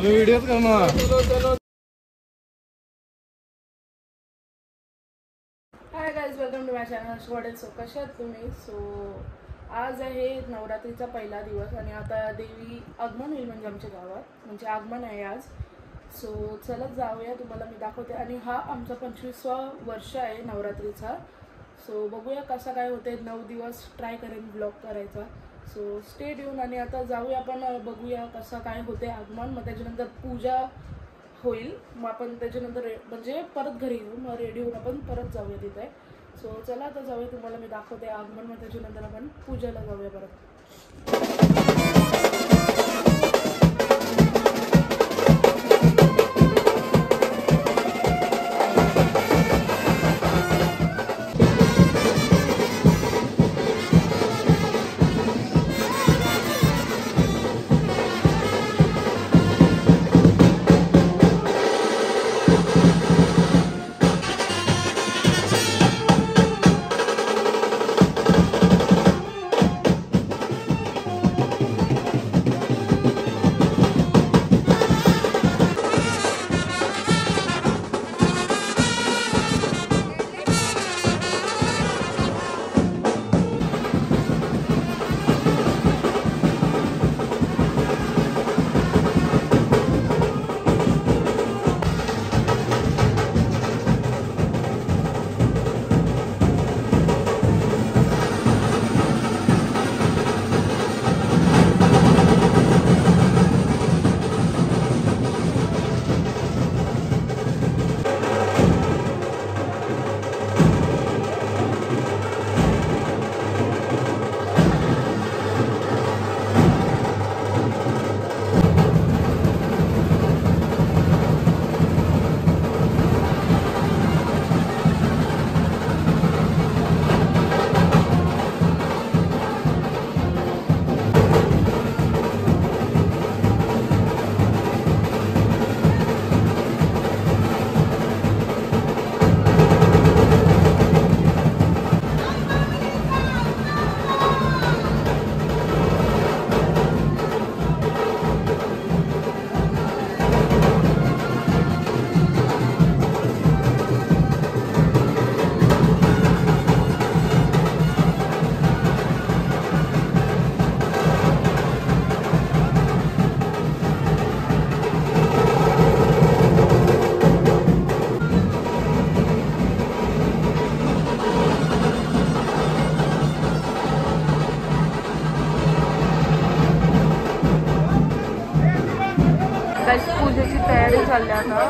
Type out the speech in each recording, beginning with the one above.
तुम्ही व्हिडिओच करणार. Hi guys, welcome to my channel वडेल. सो कसे आहात तुम्ही? सो आज आहे नवरात्रीचा पहिला दिवस आणि आता देवी आगमन होईल म्हणजे आमच्या गावात, म्हणजे आगमन आहे आज. सो चलत जाऊया, तुम्हाला मी दाखवते. आणि हा आमचा 25वा वर्ष आहे नवरात्रीचा. सो बघूया कसा काय होते. 9 दिवस ट्राय करेन ब्लॉग करायचा. So stay tune. आणि आता जाऊया आपण, बघूया कसं काय होते आगमन. मग त्याच्यानंतर पूजा होईल. मग आपण त्याच्यानंतर म्हणजे परत घरी येऊ, मग रेडी होऊन आपण परत जाऊया तिथे. सो चला आता जाऊया, तुम्हाला मी दाखवते आगमन. मग त्याच्यानंतर आपण पूजाला जाऊया परत. पूजेची तयारी चालली आता.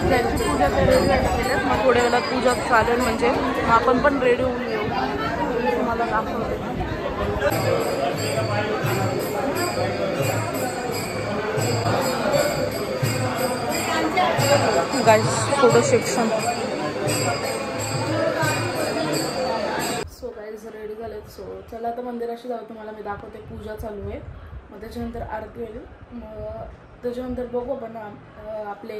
त्यांची पूजा तयारी केली, मग थोड्या वेळात पूजा चालेल. म्हणजे मग आपण पण रेडी होऊन येऊ. तुम्हाला दाखवते. Guys, photo section. So guys ready झालेत. सो चला आता मंदिराशी जाऊ, तुम्हाला मी दाखवते. पूजा चालू आहे, मग त्याच्यानंतर आरती होईल. मग त्याच्यानंतर बघू आपण आपले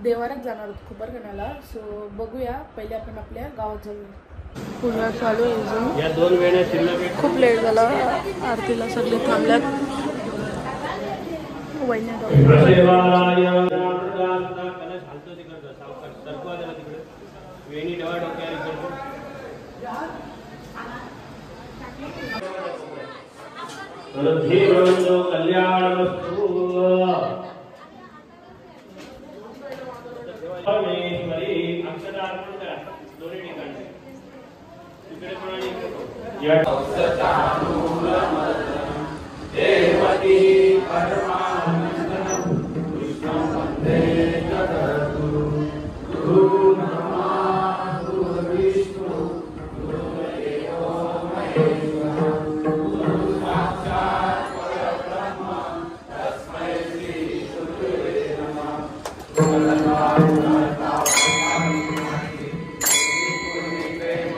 देवाऱ्यात जाणार आहोत खुबरकण्याला. सो बघूया, पहिले आपण आपल्या गावात जाऊया. पूजा चालू आहे. खूप लेट झाला आरतीला, सगळे थांबल्यात. कल्याणमस्तु. परमेश्वरी अक्षता अर्पण करा दोन्ही ठिकाणी. तिकडे पण या देवती परमानंदं कृष्णं वंदे जगद्गुरुं. गुरु ब्रह्मा गुरु विष्णु गुरुदेवो महेश्वरः. गुरु साक्षात् परब्रह्म तस्मै श्री गुरुवे नमः. प्रेम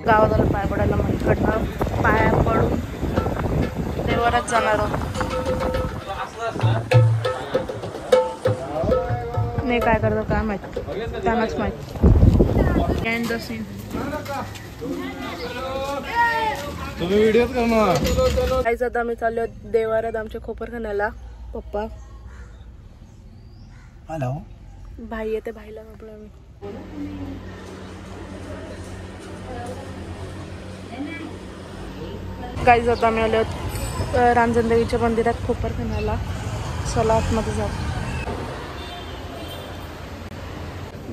गावात आलं पाय पडायला मंदिराकडनं पाया पडून देवारात जाणार आहोत. नाही काय करतो काय माहित, त्यांनाच माहित. And the scene. तुम्ही व्हिडिओ करणार. काहीच आता आम्ही चाललो देवारात आमच्या खोपरखान्याला. पप्पा हॅलो भाई येते, भाईला म्हटलं आम्ही. गाईज आता आम्ही आलो रांजणदेवीच्या मंदिरात खोपरखान्याला. चला आतमध्ये जाऊ.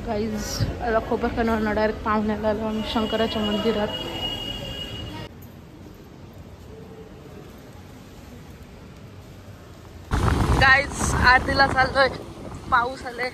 गाईज आता खोपरखान्यावर डायरेक्ट पाहुण्याला आलो आम्ही शंकराच्या मंदिरात. गाईज आरतीला चाललोय, पाऊस आले.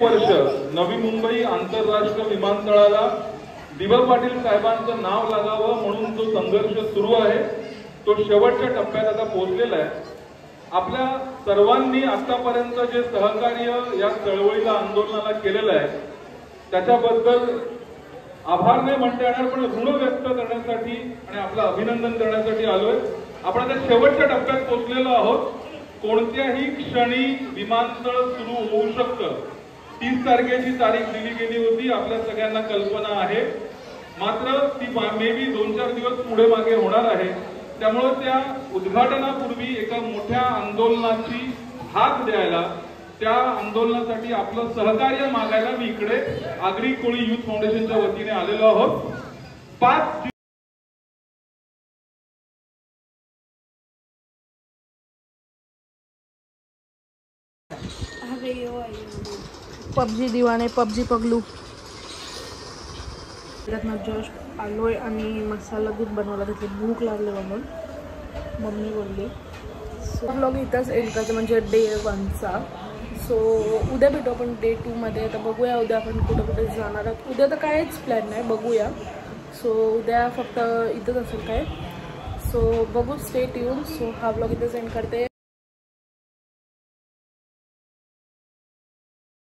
वर्ष नवी मुंबई आंतरराष्ट्रीय विमानतळाला दिवा पाटील साहेबांचं नाव लागावं म्हणून जो संघर्ष सुरू आहे तो शेवटच्या टप्प्यात आता पोहोचलेला आहे. आपल्या सर्वांनी आतापर्यंत जे सहकार्य या चळवळीला आंदोलनाला केलेलं आहे त्याच्याबद्दल आभार नाही म्हणता येणार, पण ऋण व्यक्त करण्यासाठी आणि आपलं अभिनंदन करण्यासाठी आलोय. आपण आता शेवटच्या टप्प्यात पोहोचलेलो आहोत. कोणत्याही क्षणी विमानतळ सुरू होऊ शकतं. 30 तारखेची तारीख दिली गेली होती, आपल्या सगळ्यांना कल्पना आहे. मात्र ती मे बी 2-4 दिवस पुढे मागे होणार आहे. त्यामुळे त्या उद्घाटनापूर्वी एका मोठ्या आंदोलनाची हाक द्यायला, त्या आंदोलनासाठी आपलं सहकार्य मागायला मी इकडे आगरी कोळी युथ फाउंडेशनच्या वतीने आलेलो आहोत. 5 पबजी दिवाने, पबजी पगलू. जस्ट आलोय आणि मसाला दूध बनवायला घेतले, भूक लागले म्हणून मम्मी बोलली. सो ब्लॉग इथंच एंड करायचं, म्हणजे डे 1चा. सो उद्या भेटू आपण डे 2मध्ये. तर बघूया उद्या आपण कुठं कुठे जाणार आहोत. उद्या तर काहीच प्लॅन नाही, बघूया. सो उद्या फक्त इथंच असेल काय. सो बघू, स्टे ट्यून. सो हा ब्लॉग इथंच एंड करते.